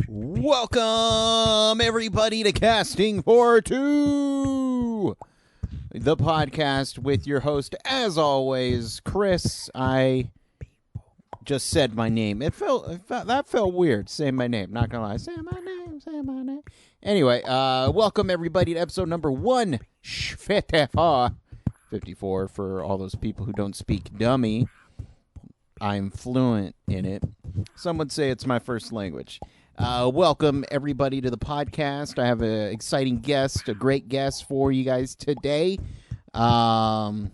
Welcome, everybody, to Casting for Two, the podcast with your host, as always, Chris. I just said my name. That felt weird, saying my name. Not gonna lie, say my name. Anyway, welcome everybody to episode number 154 for all those people who don't speak dummy. I'm fluent in it. Some would say it's my first language. Welcome, everybody, to the podcast. I have an exciting guest, a great guest for you guys today. As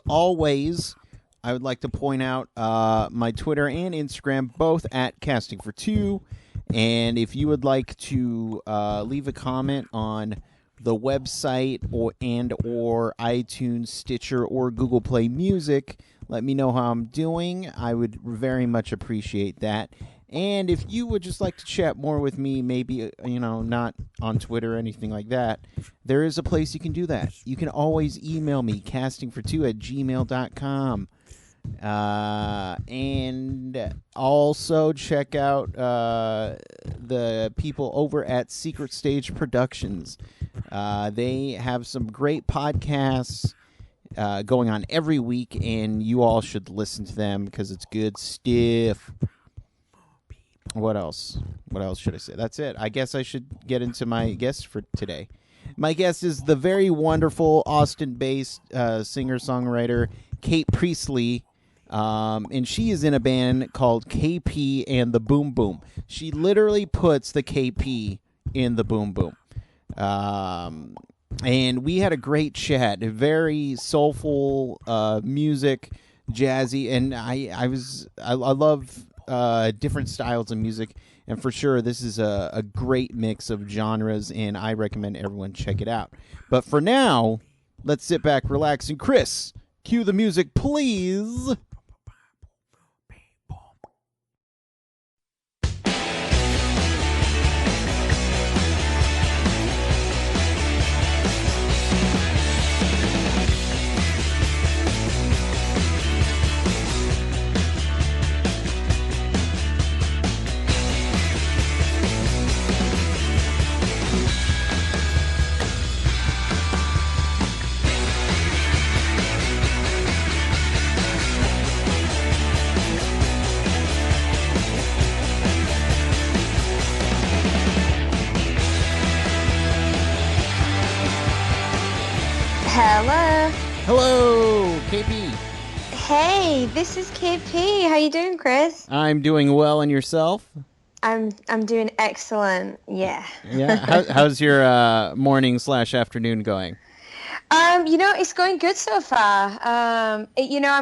always, I would like to point out my Twitter and Instagram, both at Casting for Two. And if you would like to leave a comment on the website or iTunes, Stitcher, or Google Play Music, let me know how I'm doing. I would very much appreciate that. And if you would just like to chat more with me, maybe, not on Twitter or anything like that, there is a place you can do that. You can always email me, castingfor2@gmail.com. And also check out the people over at Secret Stage Productions. They have some great podcasts going on every week, and you all should listen to them because it's good stuff. What else? What else should I say? That's it. I guess I should get into my guest for today. My guest is the very wonderful Austin-based singer-songwriter Kate Priestley, and she is in a band called KP and the Boom Boom. She literally puts the KP in the Boom Boom. And we had a great chat, very soulful music, jazzy, and I love different styles of music, and for sure this is a great mix of genres, and I recommend everyone check it out. But for now, let's sit back, relax, and Chris, cue the music, please. Hello. Hello, KP. Hey, this is KP. How you doing, Chris? I'm doing well, and yourself? I'm doing excellent. Yeah. Yeah. How's your morning/afternoon going? It's going good so far. I'm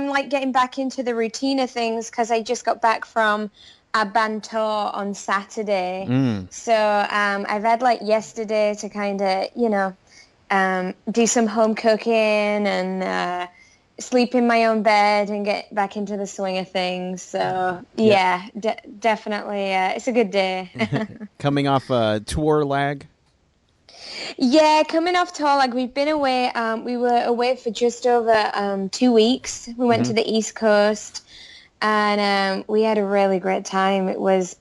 like getting back into the routine of things because I just got back from a band tour on Saturday. So I've had like yesterday to kind of, do some home cooking and sleep in my own bed and get back into the swing of things. So, definitely. It's a good day. Coming off a tour lag? Yeah, coming off tour, like we've been away. We were away for just over 2 weeks. We went to the East Coast, and we had a really great time. It was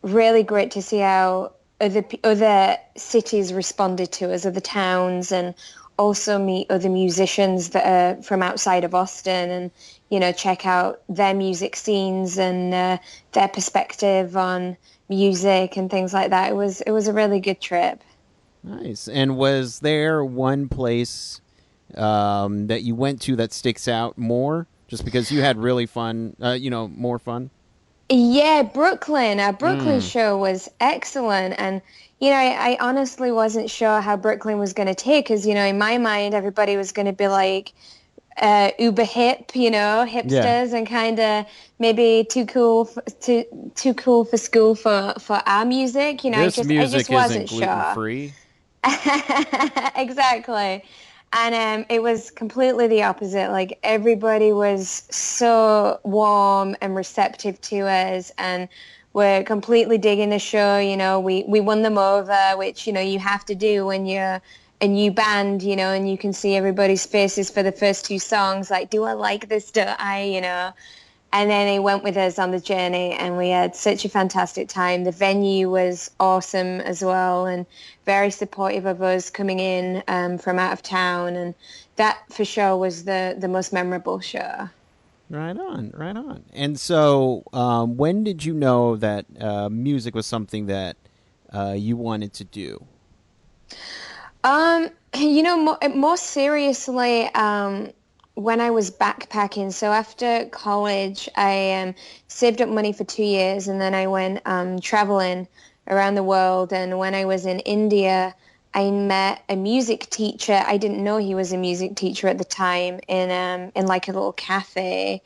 really great to see how other cities responded to us, other towns, and also meet other musicians that are from outside of Austin, and check out their music scenes and their perspective on music and things like that. It was a really good trip. Nice. And was there one place that you went to that sticks out more, just because you had really fun, more fun? Yeah, Brooklyn. Our Brooklyn show was excellent. And, I honestly wasn't sure how Brooklyn was going to take, because, in my mind, everybody was going to be like uber hip, hipsters, and kind of maybe too cool for school for our music. This music I just wasn't isn't gluten-free. Sure. Exactly. And it was completely the opposite. Like, everybody was so warm and receptive to us, and we're completely digging the show. We won them over, which, you have to do when you're a new band, and you can see everybody's faces for the first two songs. Like, do I like this? Do I, And then he went with us on the journey, and we had such a fantastic time. The venue was awesome as well, and very supportive of us coming in from out of town. And that for sure was the most memorable show. Right on, right on. And so, when did you know that music was something that you wanted to do? More seriously, when I was backpacking. So after college, I saved up money for 2 years, and then I went traveling around the world. And when I was in India, I met a music teacher. I didn't know he was a music teacher at the time in like a little cafe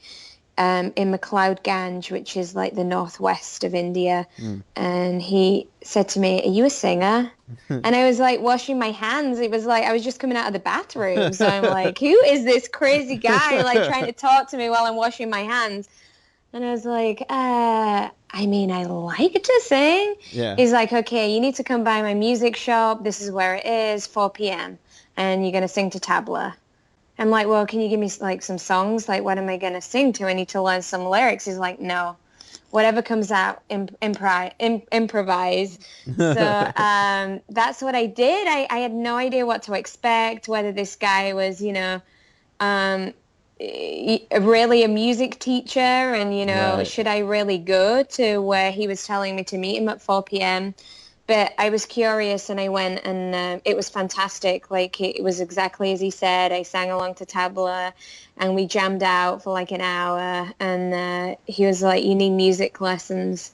in McLeod Ganj, which is like the northwest of India. Mm. And he said to me, "Are you a singer?" And I was like washing my hands. It was like I was just coming out of the bathroom. So I'm like, who is this crazy guy like trying to talk to me while I'm washing my hands? And I was like, I mean, I like to sing. Yeah. He's like, okay, you need to come by my music shop. This is where it is, 4 p.m. And you're going to sing to tabla. I'm like, well, can you give me like some songs? Like, what am I going to sing to? I need to learn some lyrics. He's like, no, whatever comes out, improvise. So that's what I did. I had no idea what to expect, whether this guy was, um, really a music teacher and, Right. should I really go to where he was telling me to meet him at 4 p.m.? But I was curious and I went and it was fantastic. Like it was exactly as he said. I sang along to tabla and we jammed out for like an hour and he was like, you need music lessons.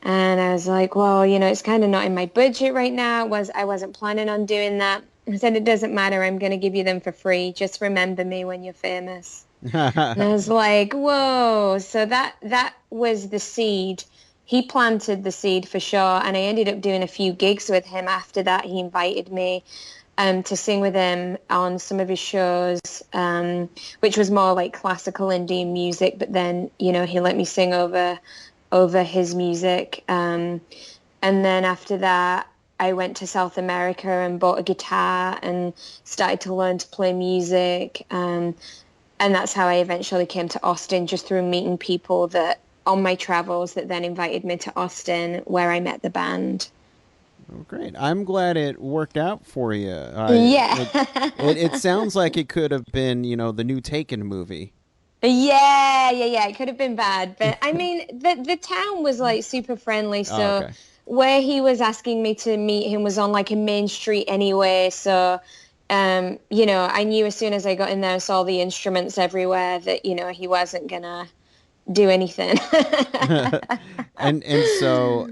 And I was like, well, it's kind of not in my budget right now. I wasn't planning on doing that. I said, it doesn't matter. I'm going to give you them for free. Just remember me when you're famous. And I was like, whoa. So that was the seed. He planted the seed for sure. And I ended up doing a few gigs with him after that. He invited me to sing with him on some of his shows, which was more like classical Indian music. But then, he let me sing over his music. And then after that, I went to South America and bought a guitar and started to learn to play music. And that's how I eventually came to Austin, just through meeting people that on my travels that then invited me to Austin, where I met the band. Oh, great. I'm glad it worked out for you. Yeah. It sounds like it could have been, the new Taken movie. Yeah. It could have been bad, but I mean, the town was like super friendly. Oh, So okay. where he was asking me to meet him was on like a main street anyway. So, I knew as soon as I got in there and saw the instruments everywhere that, he wasn't gonna do anything. And so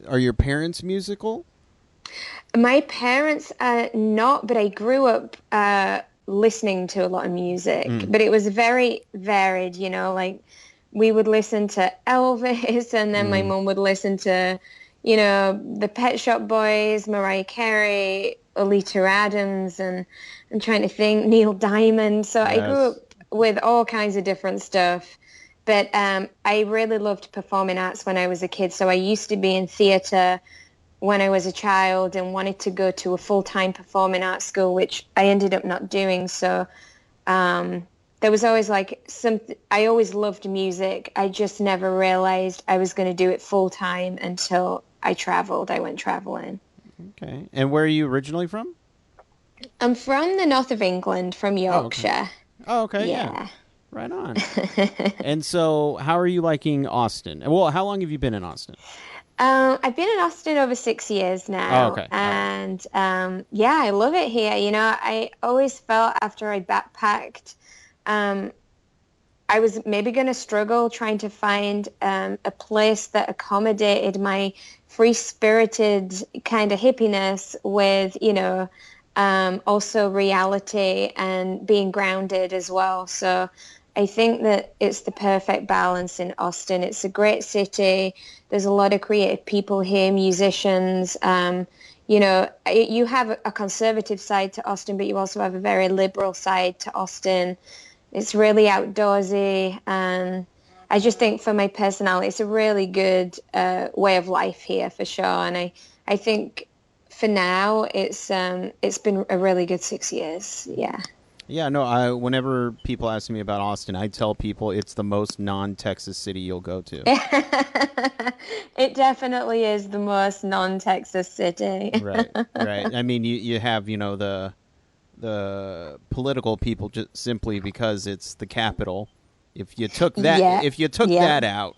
are your parents musical? My parents are not, but I grew up listening to a lot of music, Mm. but it was very varied, like we would listen to Elvis and then my Mm. mum would listen to, the Pet Shop Boys, Mariah Carey, Olita Adams, and I'm trying to think, Neil Diamond. So I grew Yes. up with all kinds of different stuff. But I really loved performing arts when I was a kid. So I used to be in theatre when I was a child and wanted to go to a full-time performing arts school, which I ended up not doing. So there was always like I always loved music. I just never realized I was going to do it full-time until I went traveling. Okay. And where are you originally from? I'm from the north of England, from Oh, okay. Yorkshire. Oh, okay. Yeah. Yeah. Right on. And so, how are you liking Austin? Well, how long have you been in Austin? I've been in Austin over 6 years Oh, now, okay. All right. and yeah, I love it here. I always felt after I backpacked, um, I was maybe going to struggle trying to find a place that accommodated my free-spirited kind of hippiness with, also reality and being grounded as well. So I think that it's the perfect balance in Austin. It's a great city. There's a lot of creative people here, musicians. You have a conservative side to Austin, but you also have a very liberal side to Austin. It's really outdoorsy. And I just think for my personality, it's a really good way of life here for sure. And I think for now, it's been a really good 6 years. Yeah. Yeah, no, whenever people ask me about Austin, I tell people it's the most non-Texas city you'll go to. It definitely is the most non-Texas city. Right, right. I mean, you have, the political people just simply because it's the capital. Yeah, If you took yeah. that out,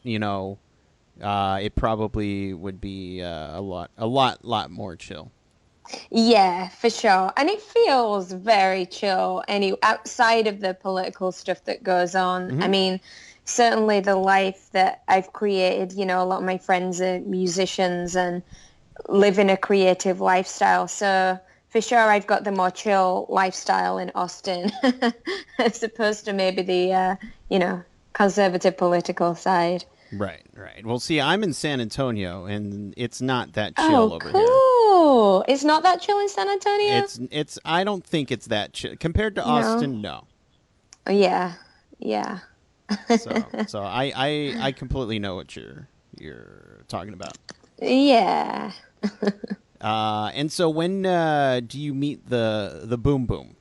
it probably would be a lot more chill. Yeah, for sure. And it feels very chill outside of the political stuff that goes on. I Hmm. mean, certainly the life that I've created, a lot of my friends are musicians and live in a creative lifestyle. So for sure, I've got the more chill lifestyle in Austin as opposed to maybe the, conservative political side. Right, right. Well, see, I'm in San Antonio, and it's not that chill Oh, over here. cool. It's not that chill in San Antonio? It's. I don't think it's that chill compared to No. Austin. No. Oh, yeah. Yeah. So I completely know what you're talking about. Yeah. And so when do you meet the Boom Boom?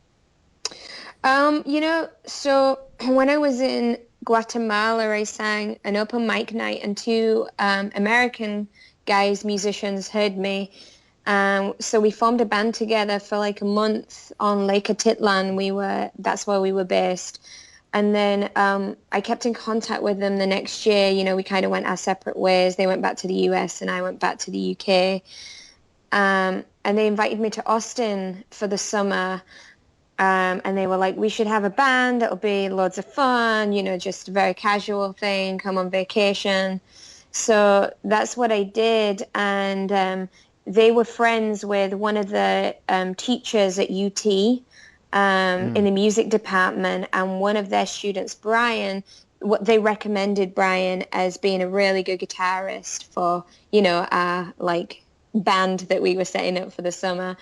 So when I was in Guatemala, I sang an open mic night and two American guys, musicians, heard me. So we formed a band together for like a month on Lake Atitlan. That's where we were based. And then I kept in contact with them the next year. We kind of went our separate ways. They went back to the US and I went back to the UK. And they invited me to Austin for the summer. And they were like, we should have a band. It'll be loads of fun, just a very casual thing, come on vacation. So that's what I did. And they were friends with one of the teachers at UT in Mm. the music department. And one of their students, Brian, what they recommended Brian as being a really good guitarist for, our like band that we were setting up for the summer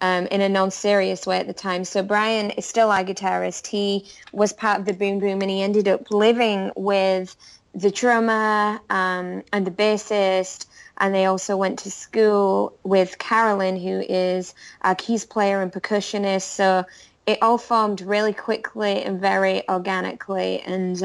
in a non-serious way at the time. So Brian is still our guitarist. He was part of the Boom Boom and he ended up living with the drummer and the bassist. And they also went to school with Carolyn, who is our keys player and percussionist. So it all formed really quickly and very organically. And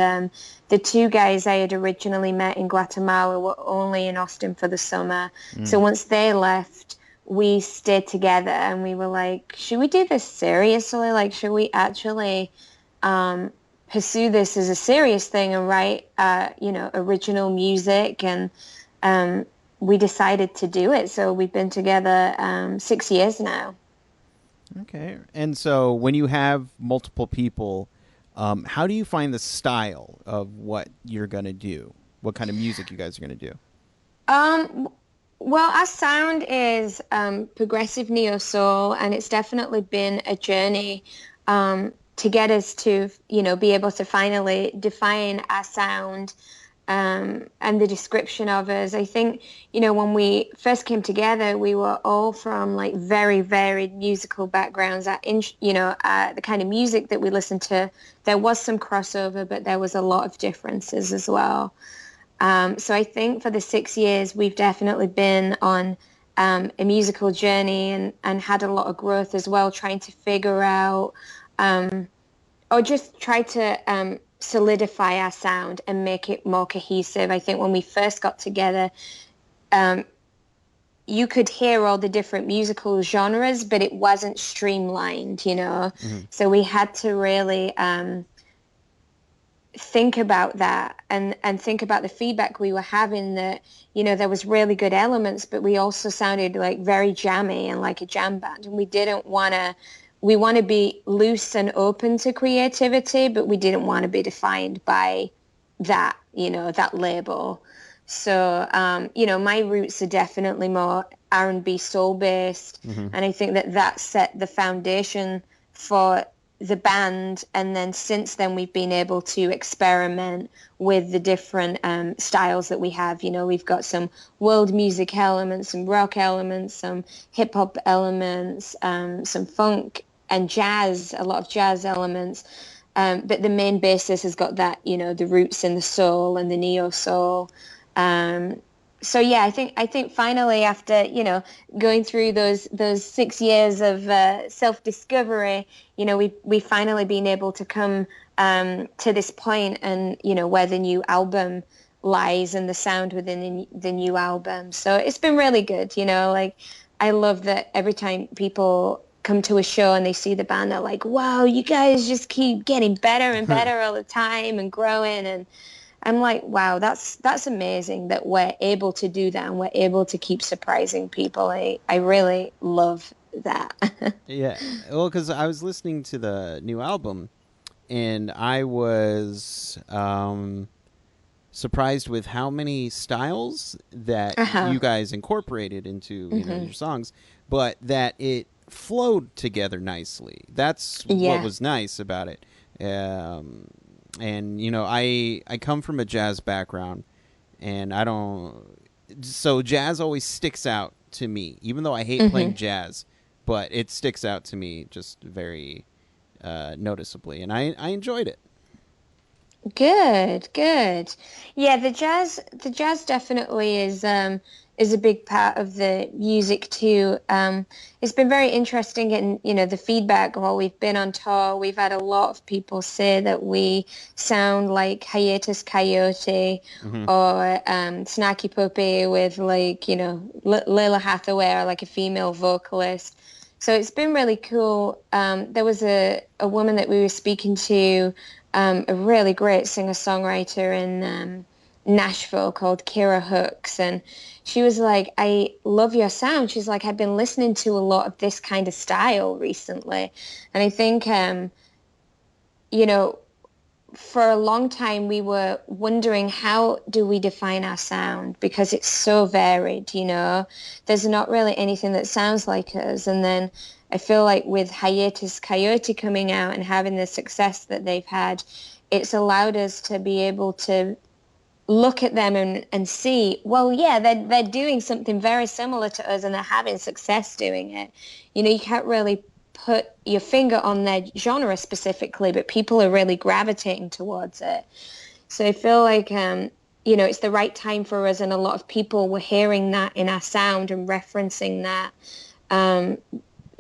the two guys I had originally met in Guatemala were only in Austin for the summer. So Mm. once they left, we stayed together and we were like, should we do this seriously? Like, should we actually pursue this as a serious thing and write, original music? And we decided to do it. So we've been together 6 years now. Okay. And so when you have multiple people, how do you find the style of what you're gonna do? What kind of music you guys are gonna do? Um, well, our sound is progressive neo soul, and it's definitely been a journey to get us to, be able to finally define our sound and the description of us. I think, when we first came together, we were all from like very varied musical backgrounds. The kind of music that we listened to, there was some crossover, but there was a lot of differences as well. So I think for the 6 years, we've definitely been on a musical journey and had a lot of growth as well, trying to figure out or just try to solidify our sound and make it more cohesive. I think when we first got together, um, you could hear all the different musical genres, but it wasn't streamlined. Hmm. So we had to really think about that and think about the feedback we were having that, there was really good elements, but we also sounded like very jammy and like a jam band. And we want to be loose and open to creativity, but we didn't want to be defined by that, that label. So, my roots are definitely more R&B soul based. Hmm. And I think that set the foundation for the band. And then since then, we've been able to experiment with the different styles that we have. We've got some world music elements, some rock elements, some hip hop elements, some funk and jazz, a lot of jazz elements. But the main basis has got that, the roots in the soul and the neo soul. Um, So yeah, I think finally after, going through those 6 years of self-discovery, we finally been able to come to this point, and where the new album lies and the sound within the new album. So it's been really good, like I love that every time people come to a show and they see the band, they're like, wow, you guys just keep getting better and better all the time and growing. And I'm like, wow, that's amazing that we're able to do that and we're able to keep surprising people. I really love that. Yeah, well, because I was listening to the new album, and I was surprised with how many styles that Uh-huh. you guys incorporated into Hmm. your songs, but that it flowed together nicely. That's what Yeah. was nice about it. Um, and I come from a jazz background, and I don't. So jazz always sticks out to me, even though I hate playing Hmm. jazz, but it sticks out to me just very noticeably, and I enjoyed it. Good, good. Yeah, the jazz definitely is a big part of the music too. It's been very interesting in, the feedback while we've been on tour. We've had a lot of people say that we sound like Hiatus Coyote Hmm. or Snacky Puppy with like, Lila Hathaway or like a female vocalist. So it's been really cool. There was a woman that we were speaking to, a really great singer-songwriter in Nashville called Kira Hooks. And she was like, I love your sound. She's like, I've been listening to a lot of this kind of style recently. And I think, you know, for a long time we were wondering, how do we define our sound, because it's so varied. There's not really anything that sounds like us. And then I feel like with Hiatus Coyote coming out and having the success that they've had, it's allowed us to be able to look at them and see, well, yeah, they're doing something very similar to us and they're having success doing it. You can't really put your finger on their genre specifically, but people are really gravitating towards it. So I feel like, it's the right time for us, and a lot of people were hearing that in our sound and referencing that, um,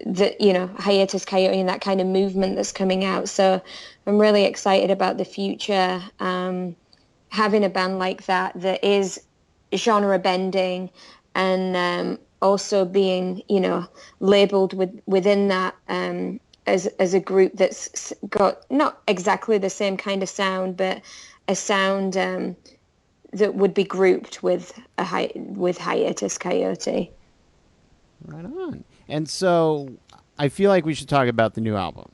Hiatus Coyote and that kind of movement that's coming out. So I'm really excited about the future. Having a band like that is genre bending, and also being, labeled within that, as a group that's got not exactly the same kind of sound, but a sound that would be grouped with Hiatus Coyote. Right on. And so I feel like we should talk about the new album.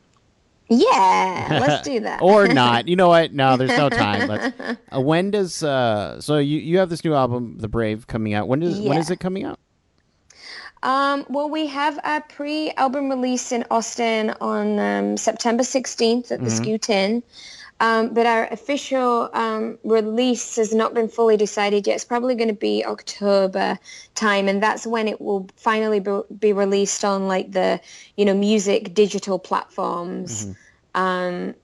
Yeah, let's do that. Or not. You know what? No, there's no time. Let's. When does so you have this new album, The Brave, coming out? When is Yeah. it coming out? Well, we have a pre-album release in Austin on September 16th at the Hmm. Scoot Inn. But our official release has not been fully decided yet. It's probably going to be October time, and that's when it will finally be released on like the, music digital platforms, Hmm. um,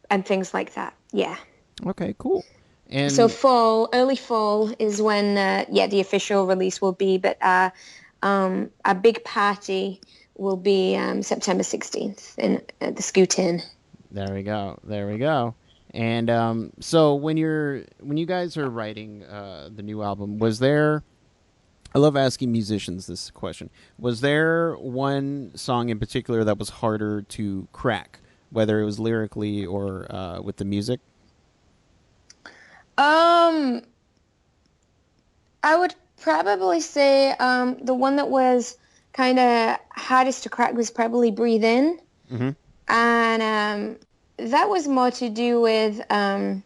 and things like that. Yeah. Okay, cool. So And early fall is when, the official release will be. But our big party will be September 16th in at the Scoot Inn. there we go. There we go. And so when you guys are writing the new album, was there? I love asking musicians this question. Was there one song in particular that was harder to crack, whether it was lyrically or with the music? Um, I would probably say the one that was kind of hardest to crack was probably Breathe In. Hmm. And that was more to do with, the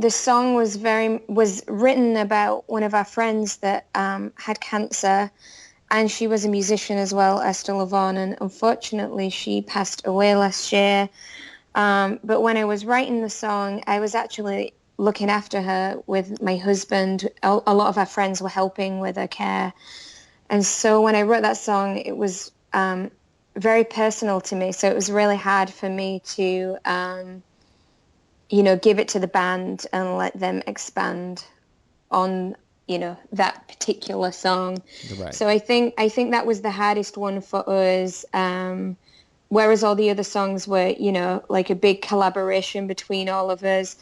song was written about one of our friends that had cancer, and she was a musician as well, Esther Levon, and unfortunately she passed away last year. But when I was writing the song, I was actually looking after her with my husband. A lot of our friends were helping with her care. And so when I wrote that song, it was very personal to me. So it was really hard for me to, give it to the band and let them expand on, that particular song. Right. So I think that was the hardest one for us. Whereas all the other songs were, like a big collaboration between all of us.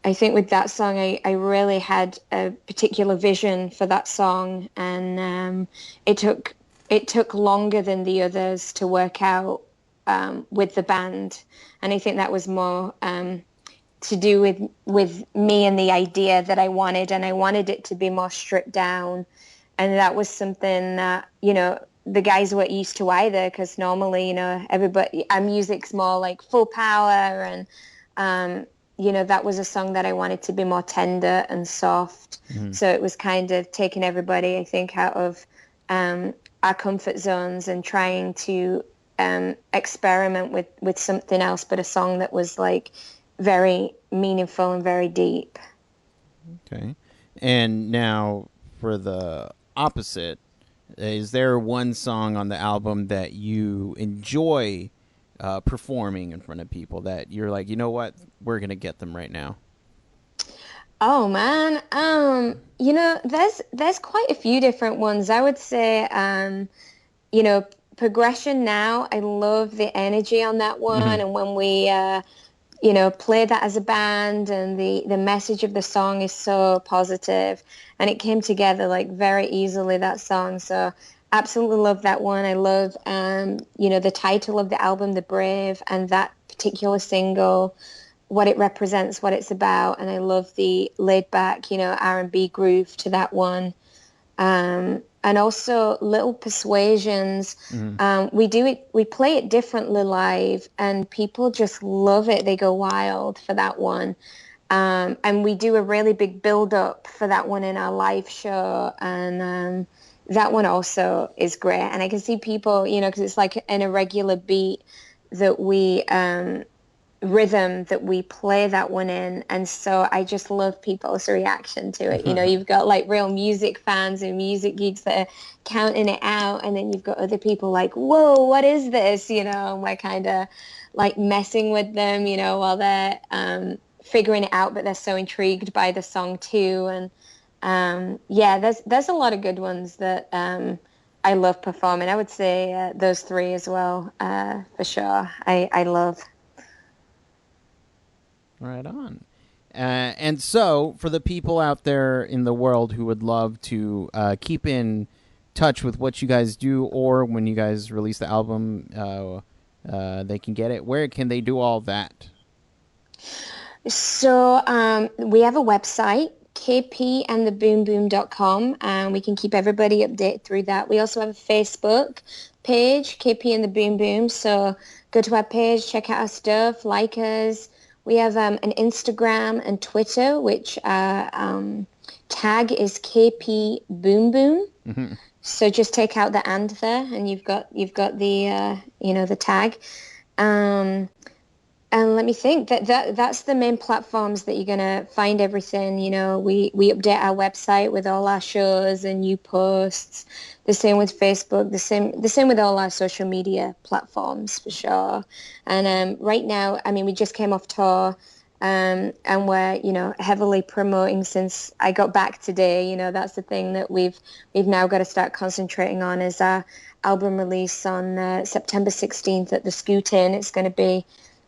I think with that song, I really had a particular vision for that song, and it took it took longer than the others to work out with the band, and I think that was more to do with me and the idea that I wanted, and I wanted it to be more stripped down, and that was something that the guys weren't used to either, because normally everybody our music's more like full power, and that was a song that I wanted to be more tender and soft. Mm-hmm. So it was kind of taking everybody, I think, out of our comfort zones and trying to experiment with something else, but a song that was like very meaningful and very deep. Okay. And now for the opposite, is there one song on the album that you enjoy performing in front of people that you're like, you know what, we're gonna get them right now? Oh man, there's quite a few different ones. I would say, you know, Progression Now. I love the energy on that Mm-hmm. one, and when we play that as a band, and the message of the song is so positive, and it came together like very easily, that song. So absolutely love that one. I love the title of the album, The Brave, and that particular single, what it represents, what it's about, and I love the laid back, R&B groove to that one. And also Little Persuasions. Mm-hmm. We play it differently live, and people just love it. They go wild for that one. And we do a really big build up for that one in our live show. And that one also is great. And I can see people, because it's like an irregular beat that we rhythm that we play that one in, and so I just love people's reaction to it. You've got like real music fans and music geeks that are counting it out, and then you've got other people like, whoa, what is this, and we're kind of like messing with them, while they're figuring it out, but they're so intrigued by the song too. And yeah, there's a lot of good ones that I love performing. I would say those three as well, for sure. I love. Right on. And so, for the people out there in the world who would love to keep in touch with what you guys do, or when you guys release the album, they can get it. Where can they do all that? So we have a website, kpandtheboomboom.com, and we can keep everybody updated through that. We also have a Facebook page, KP and the Boom Boom. So go to our page, check out our stuff, like us. We have an Instagram and Twitter, which tag is KP Boom Boom. Mm-hmm. So just take out the and there, and you've got the the tag. And let me think, that's the main platforms that you're gonna find everything. We update our website with all our shows and new posts. The same with Facebook. The same with all our social media platforms, for sure. And right now, I mean, we just came off tour, and we're heavily promoting since I got back today. That's the thing that we've now got to start concentrating on, is our album release on September 16th at the Scoot Inn. It's going to be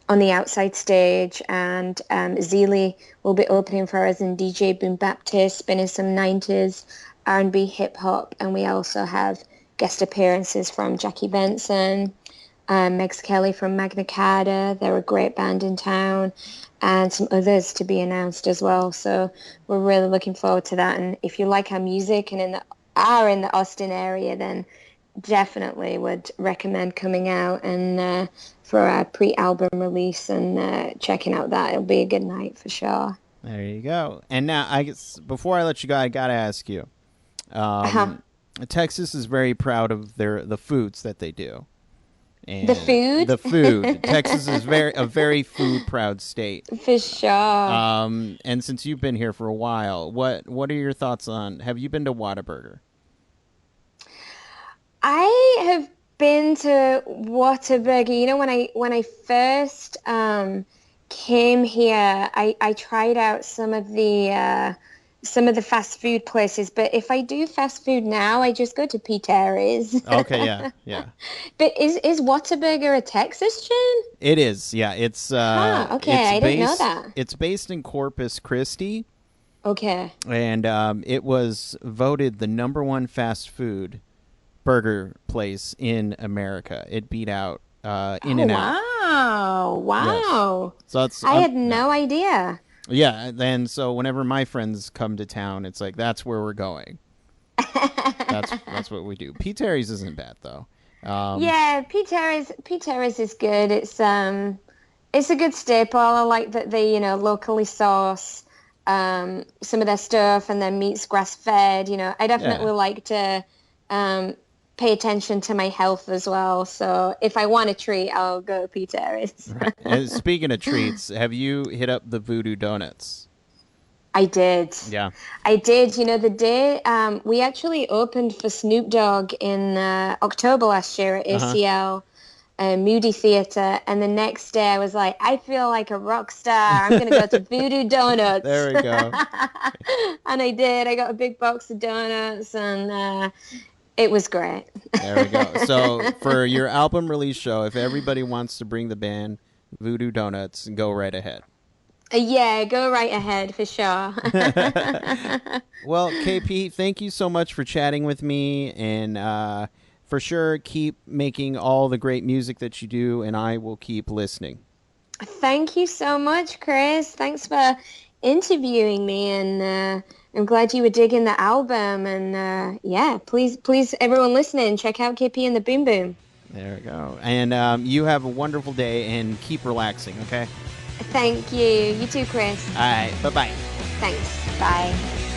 on the outside stage, and Zeely will be opening for us, and DJ Boom Baptist spinning some 90s R&B hip hop, and we also have guest appearances from Jackie Benson, Megs Kelly from Magna Carta. They're a great band in town, and some others to be announced as well. So we're really looking forward to that. And if you like our music and are in the Austin area, then definitely would recommend coming out and for our pre-album release and checking out that. It'll be a good night for sure. There you go. And now, I guess before I let you go, I gotta ask you. Uh-huh. Texas is very proud of the foods that they do. The And food? the food. Texas is a very food proud state. For sure. And since you've been here for a while, what are your thoughts on? Have you been to Whataburger? I have been to Whataburger. When I first came here, I tried out some of the some of the fast food places. But if I do fast food now, I just go to Pete's. Okay, yeah, yeah. But is Whataburger a Texas chain? It is. Yeah, Huh, okay, I didn't know that. it's based in Corpus Christi, Okay. and it was voted the #1 fast food burger place in America. It beat out In Oh, and Out. wow. Yes. Wow. So that's I had yeah. no idea. Yeah, then so whenever my friends come to town, it's like that's where we're going. That's what we do. Pete Terry's isn't bad though. Yeah, Pete's is good. It's a good staple. I like that they, locally source some of their stuff and their meat's grass fed. I Yeah. definitely like to um pay attention to my health as well. So if I want a treat, I'll go Pete's. Right. And speaking of treats, have you hit up the Voodoo Donuts? I did. Yeah. I did. The day we actually opened for Snoop Dogg in October last year at Uh-huh. ACL Moody Theatre, and the next day I was like, I feel like a rock star. I'm gonna go to Voodoo Donuts, There we go. and I did. I got a big box of donuts, and it was great. There we go. So for your album release show, if everybody wants to bring the band Voodoo Donuts, go right ahead. Yeah, go right ahead for sure. Well, KP, thank you so much for chatting with me, and for sure keep making all the great music that you do, and I will keep listening. Thank you so much, Chris. Thanks for interviewing me, and I'm glad you were digging the album. And yeah, please, everyone listening, check out KP and the Boom Boom. There we go. And you have a wonderful day, and keep relaxing, okay? Thank you. You too, Chris. All right. Bye-bye. Thanks. Bye.